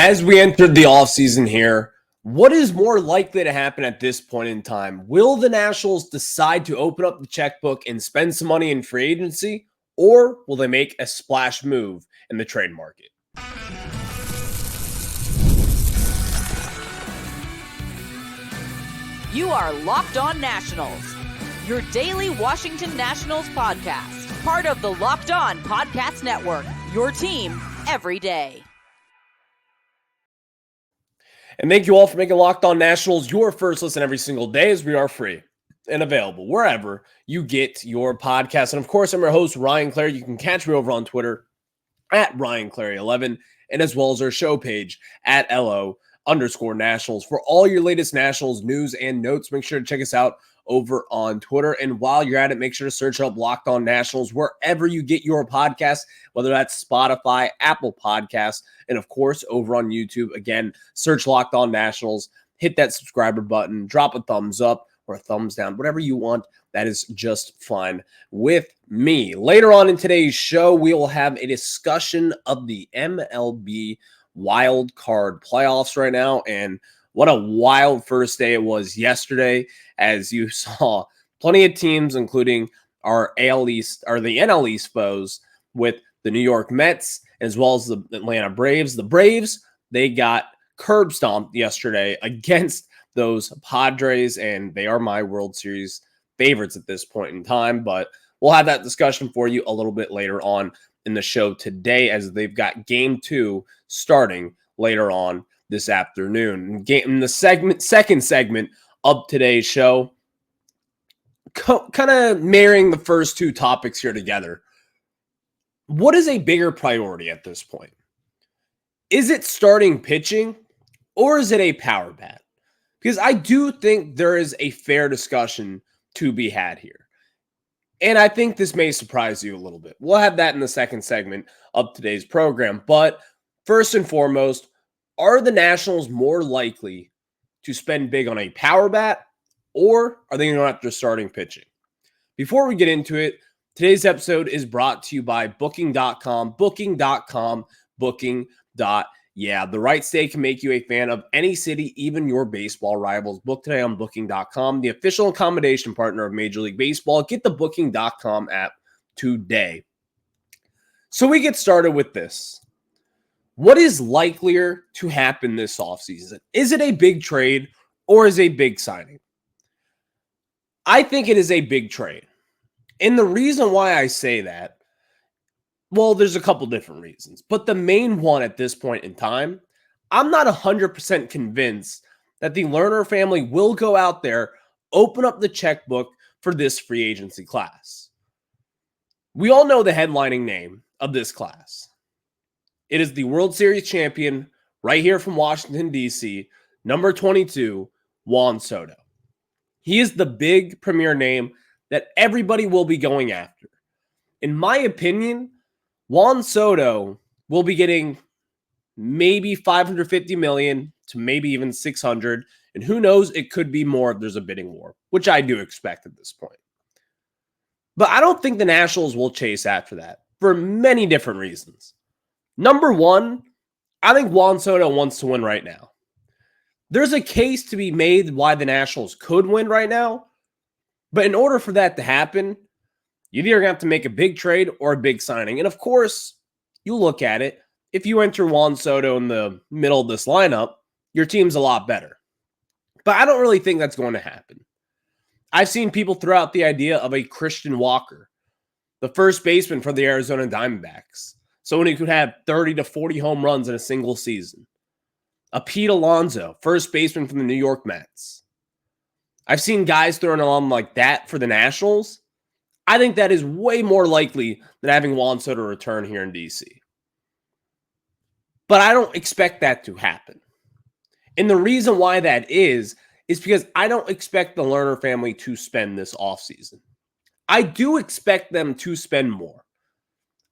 As we entered the offseason here, what is more likely to happen at this point in time? Will the Nationals decide to open up the checkbook and spend some money in free agency, or will they make a splash move in the trade market? You are Locked On Nationals, your daily Washington Nationals podcast, part of the Locked On Podcast Network, your team every day. And thank you all for making Locked On Nationals your first listen every single day, as we are free and available wherever you get your podcast. And of course, I'm your host, Ryan Clary. You can catch me over on Twitter at RyanClary11, and as well as our show page at LO_Nationals. For all your latest Nationals news and notes, make sure to check us out over on Twitter. And while you're at it, make sure to search up Locked On Nationals wherever you get your podcasts, whether that's Spotify, Apple Podcasts, and of course, over on YouTube. Again, search Locked On Nationals, hit that subscriber button, drop a thumbs up or a thumbs down, whatever you want. That is just fine with me. Later on in today's show, we will have a discussion of the MLB wild card playoffs right now, and what a wild first day it was yesterday, as you saw plenty of teams, including our AL East or the NL East foes, with the New York Mets as well as the Atlanta Braves. The Braves, they got curb stomped yesterday against those Padres, and they are my World Series favorites at this point in time. But we'll have that discussion for you a little bit later on in the show today, as they've got Game 2 starting later on this afternoon. In the second segment of today's show, kind of marrying the first two topics here together. What is a bigger priority at this point? Is it starting pitching, or is it a power bat? Because I do think there is a fair discussion to be had here. And I think this may surprise you a little bit. We'll have that in the second segment of today's program. But first and foremost, are the Nationals more likely to spend big on a power bat, or are they going to go after starting pitching? Before we get into it, today's episode is brought to you by Booking.com. Booking.com. Yeah, the right state can make you a fan of any city, even your baseball rivals. Book today on Booking.com, the official accommodation partner of Major League Baseball. Get the Booking.com app today. So we get started with this. What is likelier to happen this offseason? Is it a big trade, or is it a big signing? I think it is a big trade. And the reason why I say that, well, there's a couple different reasons. But the main one at this point in time, I'm not 100% convinced that the Lerner family will go out there, open up the checkbook for this free agency class. We all know the headlining name of this class. It is the World Series champion right here from Washington, D.C., number 22, Juan Soto. He is the big premier name that everybody will be going after. In my opinion, Juan Soto will be getting maybe $550 million to maybe even $600, and who knows, it could be more if there's a bidding war, which I do expect at this point. But I don't think the Nationals will chase after that for many different reasons. Number one, I think Juan Soto wants to win right now. There's a case to be made why the Nationals could win right now, but in order for that to happen, you're either going to have to make a big trade or a big signing. And of course, you look at it, if you enter Juan Soto in the middle of this lineup, your team's a lot better. But I don't really think that's going to happen. I've seen people throw out the idea of a Christian Walker, the first baseman for the Arizona Diamondbacks, someone who could have 30 to 40 home runs in a single season. A Pete Alonso, first baseman from the New York Mets. I've seen guys throwing along like that for the Nationals. I think that is way more likely than having Juan Soto return here in D.C. But I don't expect that to happen. And the reason why that is because I don't expect the Lerner family to spend this offseason. I do expect them to spend more.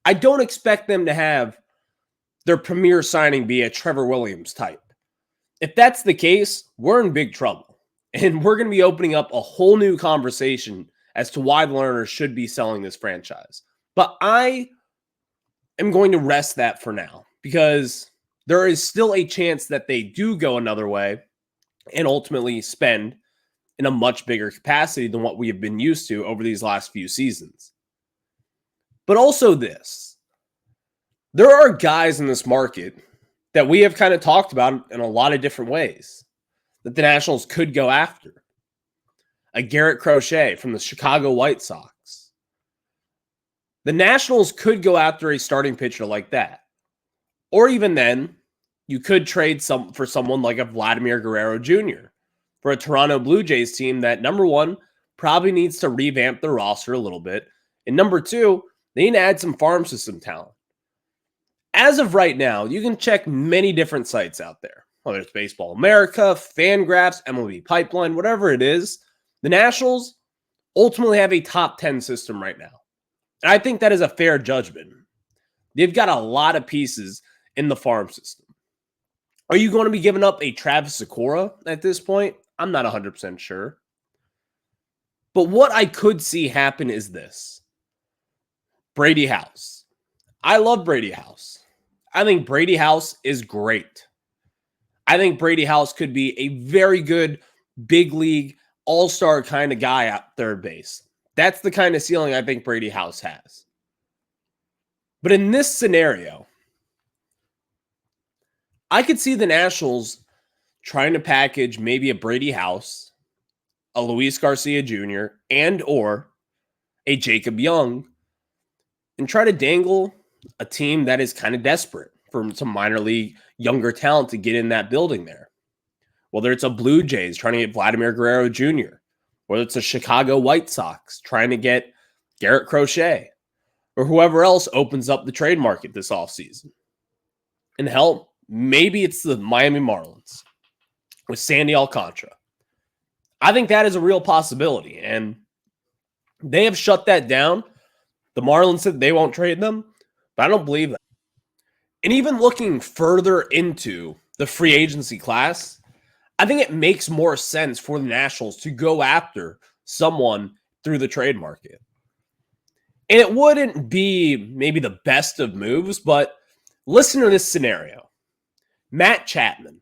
I don't expect them to have their premier signing be a Trevor Williams type. If that's the case, we're in big trouble. And we're going to be opening up a whole new conversation as to why the Lerners should be selling this franchise. But I am going to rest that for now, because there is still a chance that they do go another way and ultimately spend in a much bigger capacity than what we have been used to over these last few seasons. But also this, there are guys in this market that we have kind of talked about in a lot of different ways that the Nationals could go after. A Garrett Crochet from the Chicago White Sox. The Nationals could go after a starting pitcher like that. Or even then, you could trade for someone like a Vladimir Guerrero Jr. for a Toronto Blue Jays team that, number one, probably needs to revamp their roster a little bit. And number two, they need to add some farm system talent. As of right now, you can check many different sites out there, whether it's Baseball America, Fangraphs, MLB Pipeline, whatever it is. The Nationals ultimately have a top 10 system right now. And I think that is a fair judgment. They've got a lot of pieces in the farm system. Are you going to be giving up a Travis Sakura at this point? I'm not 100% sure. But what I could see happen is this. Brady House. I love Brady House. I think Brady House is great. I think Brady House could be a very good big league all-star kind of guy at third base. That's the kind of ceiling I think Brady House has. But in this scenario, I could see the Nationals trying to package maybe a Brady House, a Luis Garcia Jr., and or a Jacob Young, and try to dangle a team that is kind of desperate for some minor league younger talent to get in that building there. Whether it's a Blue Jays trying to get Vladimir Guerrero Jr., whether it's a Chicago White Sox trying to get Garrett Crochet, or whoever else opens up the trade market this offseason. And hell, maybe it's the Miami Marlins with Sandy Alcantara. I think that is a real possibility, and they have shut that down. The Marlins said they won't trade them, but I don't believe that. And even looking further into the free agency class, I think it makes more sense for the Nationals to go after someone through the trade market. And it wouldn't be maybe the best of moves, but listen to this scenario. Matt Chapman,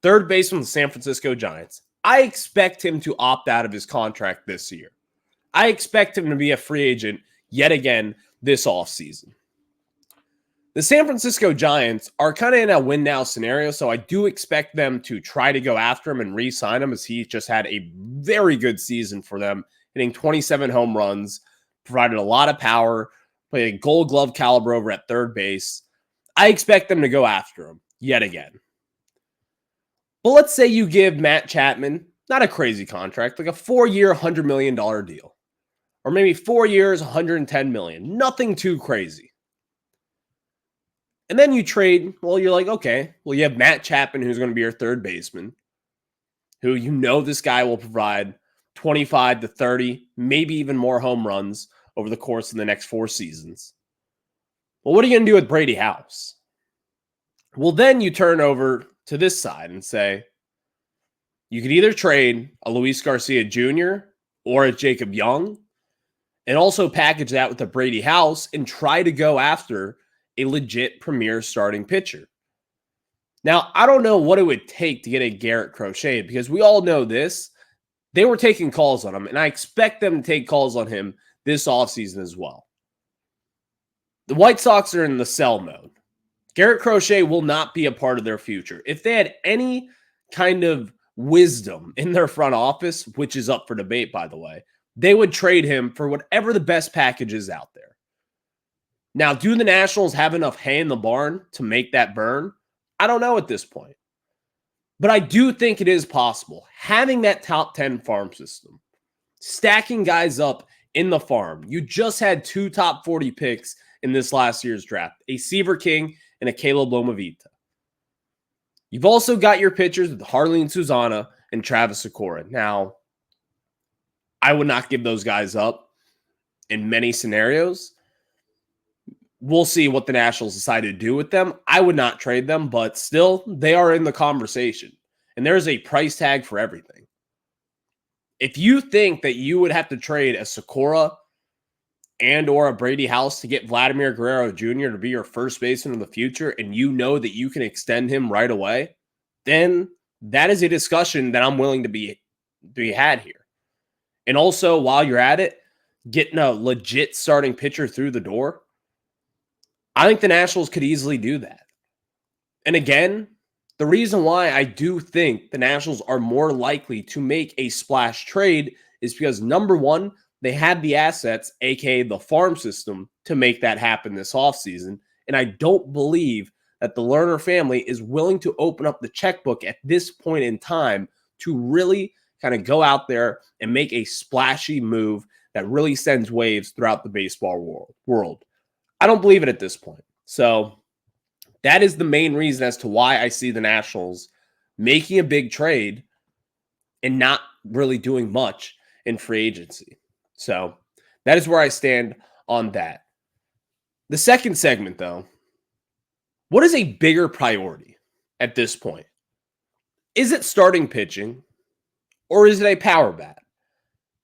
third baseman of the San Francisco Giants. I expect him to opt out of his contract this year. I expect him to be a free agent yet again this offseason. The San Francisco Giants are kind of in a win-now scenario, so I do expect them to try to go after him and re-sign him, as he just had a very good season for them, hitting 27 home runs, provided a lot of power, played a Gold Glove caliber over at third base. I expect them to go after him yet again. But let's say you give Matt Chapman, not a crazy contract, like a 4-year, $100 million deal. Or maybe 4 years, $110 million. Nothing too crazy. And then you trade, well, you're like, okay, well, you have Matt Chapman, who's going to be your third baseman, who you know this guy will provide 25 to 30, maybe even more home runs over the course of the next 4 seasons. Well, what are you going to do with Brady House? Well, then you turn over to this side and say, you could either trade a Luis Garcia Jr. or a Jacob Young, and also package that with a Brady House and try to go after a legit premier starting pitcher. Now, I don't know what it would take to get a Garrett Crochet, because we all know this. They were taking calls on him, and I expect them to take calls on him this offseason as well. The White Sox are in the sell mode. Garrett Crochet will not be a part of their future. If they had any kind of wisdom in their front office, which is up for debate, by the way, they would trade him for whatever the best package is out there. Now, do the Nationals have enough hay in the barn to make that burn? I don't know at this point. But I do think it is possible. Having that top 10 farm system, stacking guys up in the farm. You just had 2 top 40 picks in this last year's draft, a Seaver King and a Caleb Lomavita. You've also got your pitchers with Harleen Susana and Travis Sakura. Now, I would not give those guys up in many scenarios. We'll see what the Nationals decide to do with them. I would not trade them, but still, they are in the conversation. And there's a price tag for everything. If you think that you would have to trade a Sakura and or a Brady House to get Vladimir Guerrero Jr. to be your first baseman in the future, and you know that you can extend him right away, then that is a discussion that I'm willing to be had here. And also, while you're at it, getting a legit starting pitcher through the door, I think the Nationals could easily do that. And again, the reason why I do think the Nationals are more likely to make a splash trade is because, number one, they had the assets, aka the farm system, to make that happen this offseason. And I don't believe that the Lerner family is willing to open up the checkbook at this point in time to really kind of go out there and make a splashy move that really sends waves throughout the baseball world. I don't believe it at this point. So that is the main reason as to why I see the Nationals making a big trade and not really doing much in free agency. So that is where I stand on that. The second segment, though, what is a bigger priority at this point? Is it starting pitching or is it a power bat?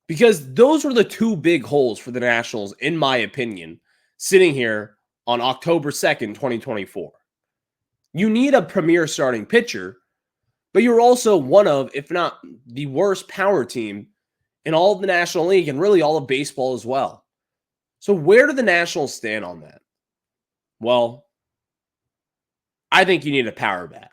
Because those were the two big holes for the Nationals, in my opinion, sitting here on October 2nd, 2024. You need a premier starting pitcher, but you're also one of, if not the worst power team in all of the National League and really all of baseball as well. So where do the Nationals stand on that? Well, I think you need a power bat.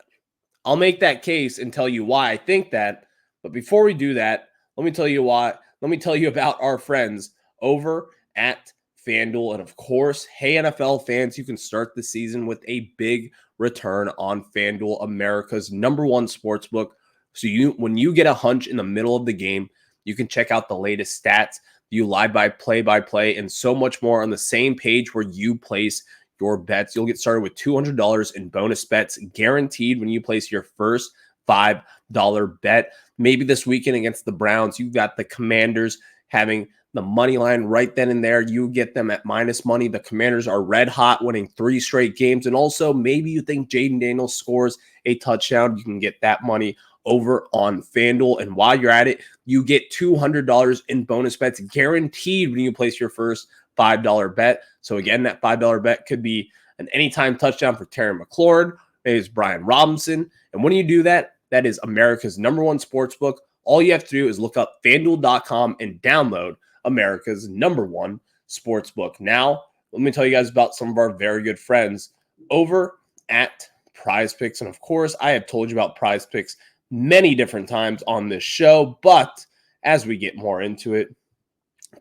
I'll make that case and tell you why I think that. But before we do that, let me tell you about our friends over at FanDuel. And of course, hey, NFL fans, you can start the season with a big return on FanDuel, America's #1 sportsbook. So when you get a hunch in the middle of the game, you can check out the latest stats, you live by play, and so much more on the same page where you place your bets. You'll get started with $200 in bonus bets guaranteed when you place your first $5 bet. Maybe this weekend against the Browns, you've got the Commanders having the money line right then and there. You get them at minus money. The Commanders are red hot, winning 3 straight games. And also, maybe you think Jaden Daniels scores a touchdown. You can get that money over on FanDuel. And while you're at it, you get $200 in bonus bets guaranteed when you place your first $5 bet. So again, that $5 bet could be an anytime touchdown for Terry McLaurin. Maybe it's Brian Robinson. And when you do that, that is America's #1 sportsbook. All you have to do is look up FanDuel.com and download America's #1 sportsbook. Now, let me tell you guys about some of our very good friends over at PrizePicks. And of course, I have told you about PrizePicks many different times on this show. But as we get more into it,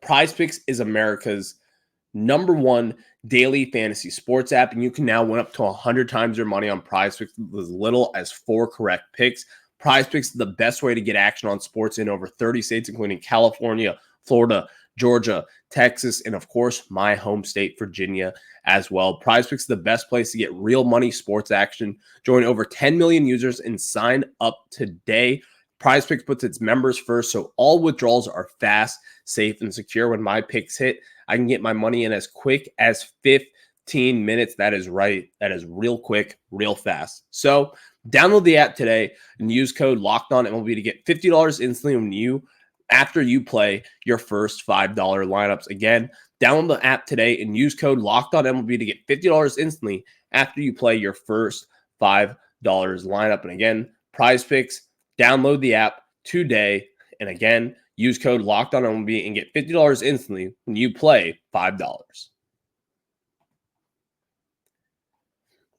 PrizePicks is America's #1 daily fantasy sports app, and you can now win up to 100 times your money on PrizePicks with as little as 4 correct picks. PrizePicks is the best way to get action on sports in over 30 states, including California, Florida, Georgia, Texas, and of course, my home state, Virginia, as well. PrizePicks is the best place to get real money sports action. Join over 10 million users and sign up today. PrizePicks puts its members first, so all withdrawals are fast, safe, and secure. When my picks hit, I can get my money in as quick as 15 minutes. That is right. That is real quick, real fast. So download the app today and use code LOCKEDONMLB to get $50 instantly after you play your first $5 lineups. Again, download the app today and use code LOCKEDONMLB to get $50 instantly after you play your first $5 lineup. And again, PrizePicks, download the app today. And again, use code LOCKEDONMLB and get $50 instantly when you play $5.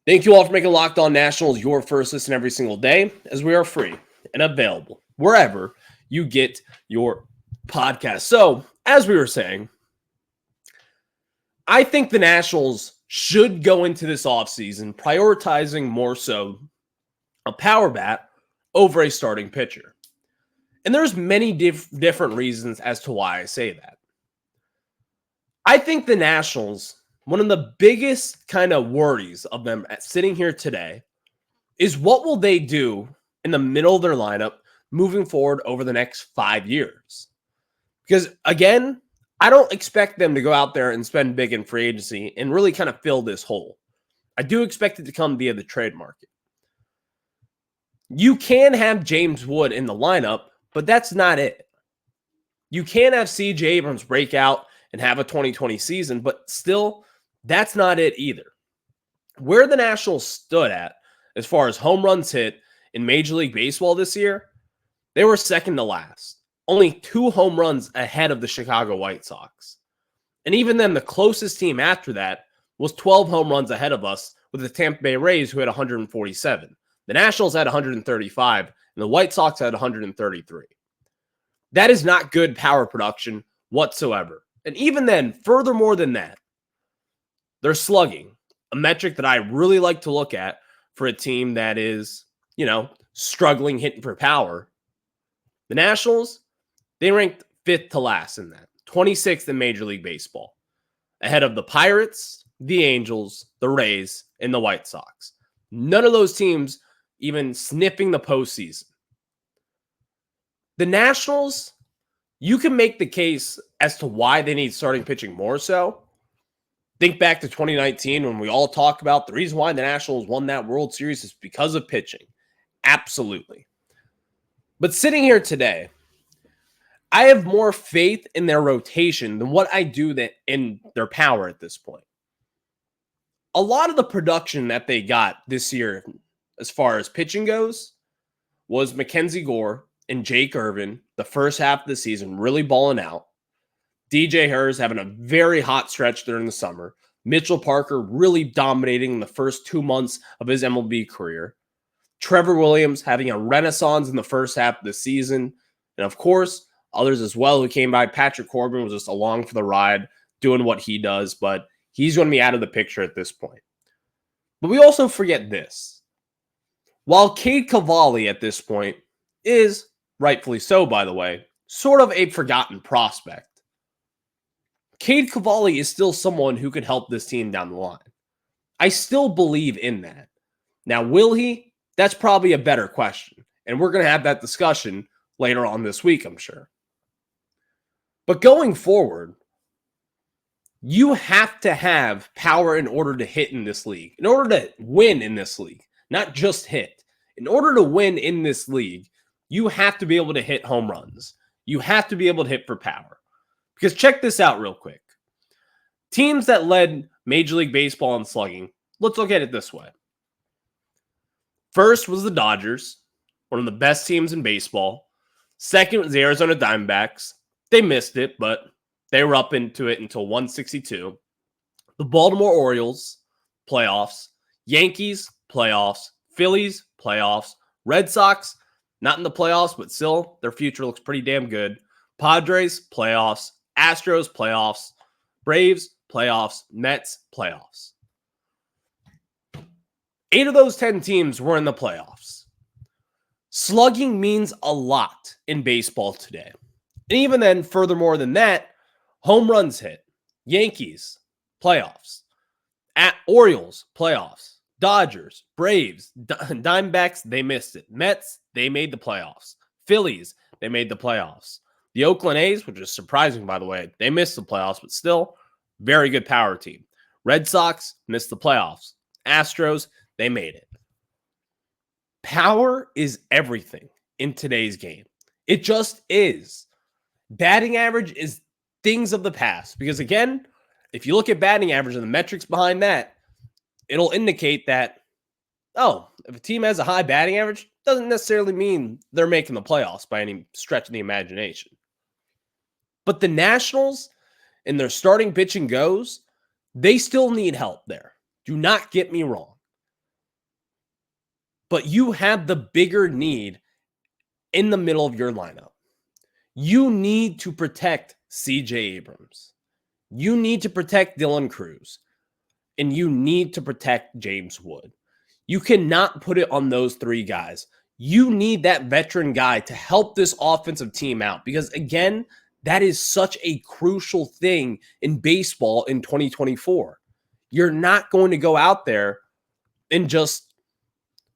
Thank you all for making Locked On Nationals your first listen every single day, as we are free and available wherever you get your podcast. So, as we were saying, I think the Nationals should go into this offseason prioritizing more so a power bat over a starting pitcher. And there's many different reasons as to why I say that. I think the Nationals, one of the biggest kind of worries of them sitting here today is what will they do in the middle of their lineup moving forward over the next 5 years? Because again, I don't expect them to go out there and spend big in free agency and really kind of fill this hole. I do expect it to come via the trade market. You can have James Wood in the lineup, but that's not it. You can have C.J. Abrams break out and have a 2020 season, but still, that's not it either. Where the Nationals stood at as far as home runs hit in Major League Baseball this year, they were second to last. Only 2 home runs ahead of the Chicago White Sox. And even then, the closest team after that was 12 home runs ahead of us with the Tampa Bay Rays, who had 147. The Nationals had 135, and the White Sox had 133. That is not good power production whatsoever. And even then, furthermore than that, they're slugging, a metric that I really like to look at for a team that is, struggling hitting for power. The Nationals, they ranked 5th to last in that, 26th in Major League Baseball, ahead of the Pirates, the Angels, the Rays, and the White Sox. None of those teams even sniffing the postseason. The Nationals, you can make the case as to why they need starting pitching more so. Think back to 2019 when we all talk about the reason why the Nationals won that World Series is because of pitching. Absolutely. But sitting here today, I have more faith in their rotation than what I do in their power at this point. A lot of the production that they got this year, as far as pitching goes, was Mackenzie Gore and Jake Irvin, the first half of the season, really balling out. DJ Hurst having a very hot stretch during the summer. Mitchell Parker really dominating in the first 2 months of his MLB career. Trevor Williams having a renaissance in the first half of the season. And of course, others as well who came by. Patrick Corbin was just along for the ride, doing what he does, but he's going to be out of the picture at this point. But we also forget this. While Cade Cavalli at this point is, rightfully so by the way, sort of a forgotten prospect, Cade Cavalli is still someone who could help this team down the line. I still believe in that. Now, will he? That's probably a better question. And we're going to have that discussion later on this week, I'm sure. But going forward, you have to have power in order to hit in this league, in order to win in this league, not just hit. In order to win in this league, you have to be able to hit home runs. You have to be able to hit for power. Because check this out real quick. Teams that led Major League Baseball in slugging, let's look at it this way. First was the Dodgers, one of the best teams in baseball. Second was the Arizona Diamondbacks. They missed it, but they were up into it until 162. The Baltimore Orioles, playoffs. Yankees, playoffs. Phillies, playoffs. Red Sox, not in the playoffs, but still, their future looks pretty damn good. Padres, playoffs. Astros, playoffs. Braves, playoffs. Mets, playoffs. 8 of those 10 teams were in the playoffs. Slugging means a lot in baseball today. And even then, furthermore than that, home runs hit. Yankees, playoffs. At Orioles, playoffs. Dodgers, Braves, Diamondbacks, they missed it. Mets, they made the playoffs. Phillies, they made the playoffs. The Oakland A's, which is surprising, by the way, they missed the playoffs, but still, very good power team. Red Sox missed the playoffs. Astros, they made it. Power is everything in today's game. It just is. Batting average is things of the past. Because again, if you look at batting average and the metrics behind that, it'll indicate that, if a team has a high batting average, doesn't necessarily mean they're making the playoffs by any stretch of the imagination. But the Nationals, in their starting pitching goes, they still need help there. Do not get me wrong. But you have the bigger need in the middle of your lineup. You need to protect C.J. Abrams. You need to protect Dylan Cruz. And you need to protect James Wood. You cannot put it on those 3 guys. You need that veteran guy to help this offensive team out. Because again, that is such a crucial thing in baseball in 2024. You're not going to go out there and just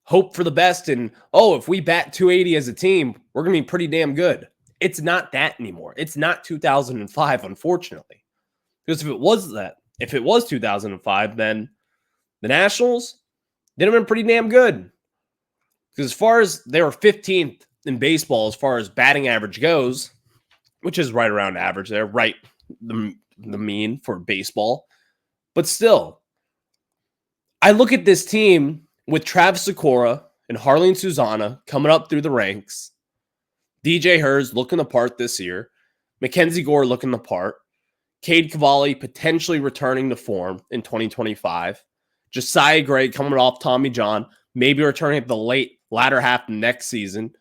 hope for the best and, if we bat 280 as a team, we're going to be pretty damn good. It's not that anymore. It's not 2005, unfortunately. Because if it was 2005, then the Nationals, they'd have been pretty damn good. Because as far as they were 15th in baseball, as far as batting average goes, which is right around average there, right, the the mean for baseball. But still, I look at this team with Travis Sakura and Harleen Susanna coming up through the ranks. DJ Hurst looking the part this year. Mackenzie Gore looking the part. Cade Cavalli potentially returning to form in 2025. Josiah Gray coming off Tommy John, maybe returning at the latter half of next season.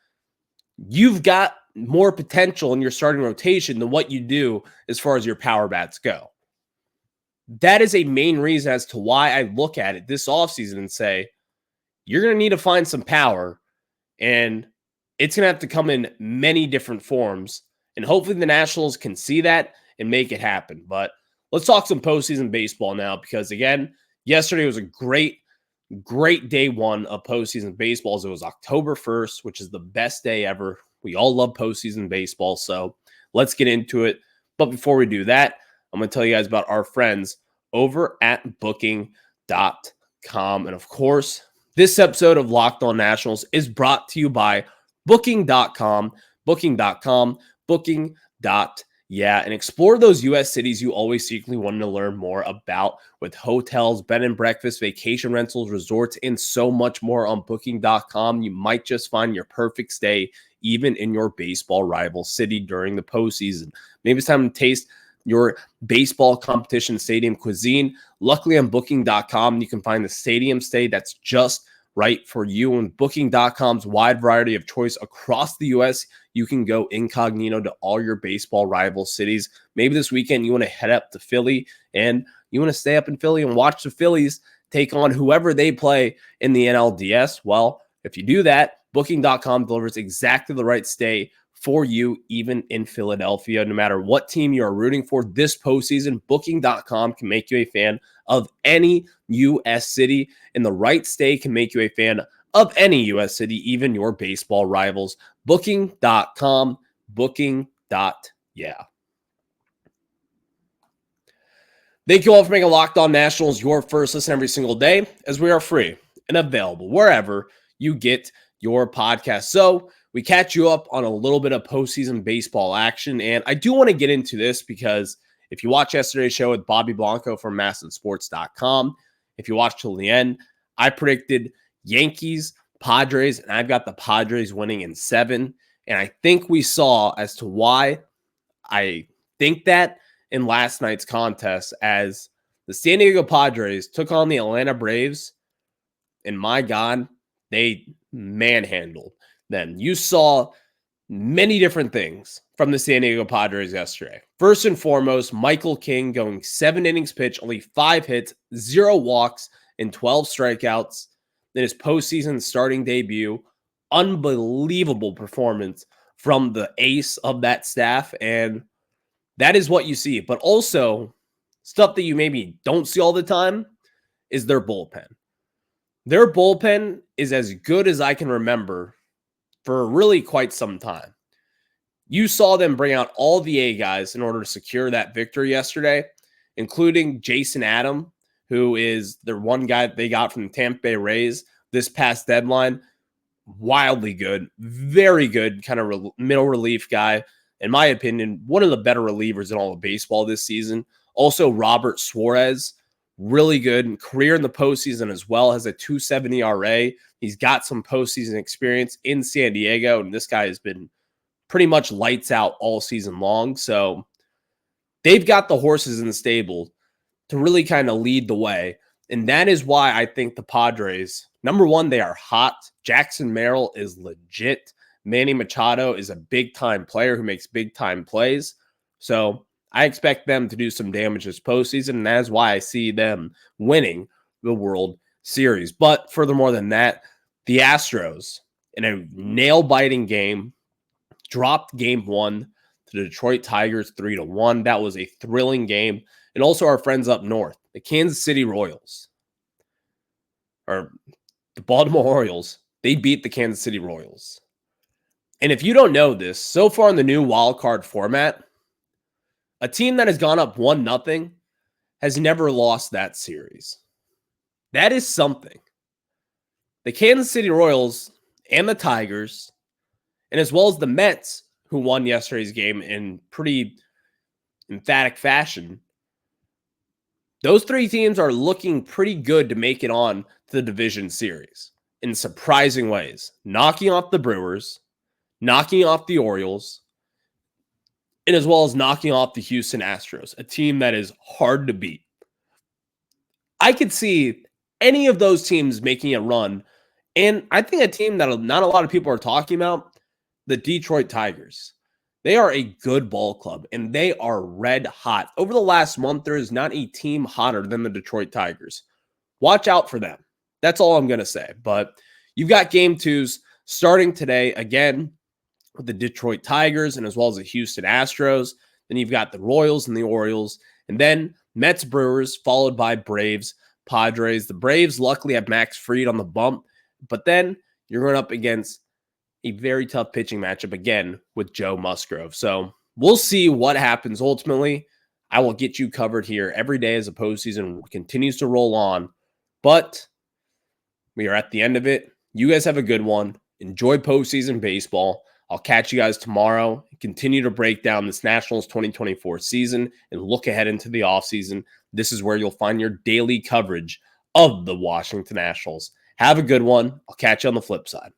You've got more potential in your starting rotation than what you do as far as your power bats go. That is a main reason as to why I look at it this offseason and say, you're going to need to find some power, and it's going to have to come in many different forms. And hopefully the Nationals can see that and make it happen. But let's talk some postseason baseball now, because again, yesterday was a great day one of postseason baseball, as it was October 1st, which is the best day ever. We all love postseason baseball, so let's get into it. But before we do that, I'm going to tell you guys about our friends over at Booking.com. And of course, this episode of Locked On Nationals is brought to you by Booking.com. Booking.com. And explore those U.S. cities you always secretly wanted to learn more about, with hotels, bed and breakfast, vacation rentals, resorts, and so much more on Booking.com. You might just find your perfect stay, even in your baseball rival city during the postseason. Maybe it's time to taste your baseball competition stadium cuisine. Luckily on Booking.com, you can find the stadium stay that's just right for you. And Booking.com's wide variety of choice across the U.S., you can go incognito to all your baseball rival cities. Maybe this weekend you want to head up to Philly and you want to stay up in Philly and watch the Phillies take on whoever they play in the NLDS. Well, if you do that, Booking.com delivers exactly the right stay for you, even in Philadelphia. No matter what team you are rooting for this postseason, Booking.com can make you a fan of any U.S. city, and the right stay can make you a fan of any U.S. city, even your baseball rivals. Booking.com. Yeah. Thank you all for making Locked On Nationals your first listen every single day, as we are free and available wherever you get your podcast. So we catch you up on a little bit of postseason baseball action, and I do want to get into this because if you watch yesterday's show with Bobby Blanco from MASNsports.com, if you watch till the end, I predicted Yankees, Padres, and I've got the Padres winning in 7. And I think we saw as to why I think that in last night's contest, as the San Diego Padres took on the Atlanta Braves, and my God, they manhandled them. You saw many different things from the San Diego Padres yesterday. First and foremost, Michael King going 7 innings pitched, only 5 hits, 0 walks, and 12 strikeouts in his postseason starting debut. Unbelievable performance from the ace of that staff, and that is what you see. But also, stuff that you maybe don't see all the time is their bullpen. Their bullpen is as good as I can remember for really quite some time. You saw them bring out all the A guys in order to secure that victory yesterday, including Jason Adam, who is the one guy they got from the Tampa Bay Rays this past deadline. Wildly good, very good kind of middle relief guy. In my opinion, one of the better relievers in all of baseball this season. Also, Robert Suarez, really good career in the postseason as well, has a 2.70 ERA. He's got some postseason experience in San Diego, and this guy has been pretty much lights out all season long. So they've got the horses in the stable to really kind of lead the way. And that is why I think the Padres, number one, they are hot. Jackson Merrill is legit. Manny Machado is a big-time player who makes big-time plays. So I expect them to do some damage this postseason, and that is why I see them winning the World Series. But furthermore than that, the Astros, in a nail-biting game, dropped game 1 to the Detroit Tigers 3-1. That was a thrilling game. And also our friends up north, the Kansas City Royals, or the Baltimore Orioles, they beat the Kansas City Royals. And if you don't know this, so far in the new wild card format, a team that has gone up 1-0 has never lost that series. That is something. The Kansas City Royals and the Tigers, and as well as the Mets, who won yesterday's game in pretty emphatic fashion, those three teams are looking pretty good to make it on to the division series in surprising ways, knocking off the Brewers, knocking off the Orioles, and as well as knocking off the Houston Astros, a team that is hard to beat. I could see any of those teams making a run, and I think a team that not a lot of people are talking about, the Detroit Tigers. They are a good ball club, and they are red hot. Over the last month, there is not a team hotter than the Detroit Tigers. Watch out for them. That's all I'm going to say. But you've got game twos starting today again with the Detroit Tigers and as well as the Houston Astros. Then you've got the Royals and the Orioles, and then Mets Brewers, followed by Braves Padres. The Braves luckily have Max Fried on the bump, but then you're going up against a very tough pitching matchup again with Joe Musgrove. So we'll see what happens ultimately. I will get you covered here every day as the postseason continues to roll on. But we are at the end of it. You guys have a good one. Enjoy postseason baseball. I'll catch you guys tomorrow. Continue to break down this Nationals 2024 season and look ahead into the offseason. This is where you'll find your daily coverage of the Washington Nationals. Have a good one. I'll catch you on the flip side.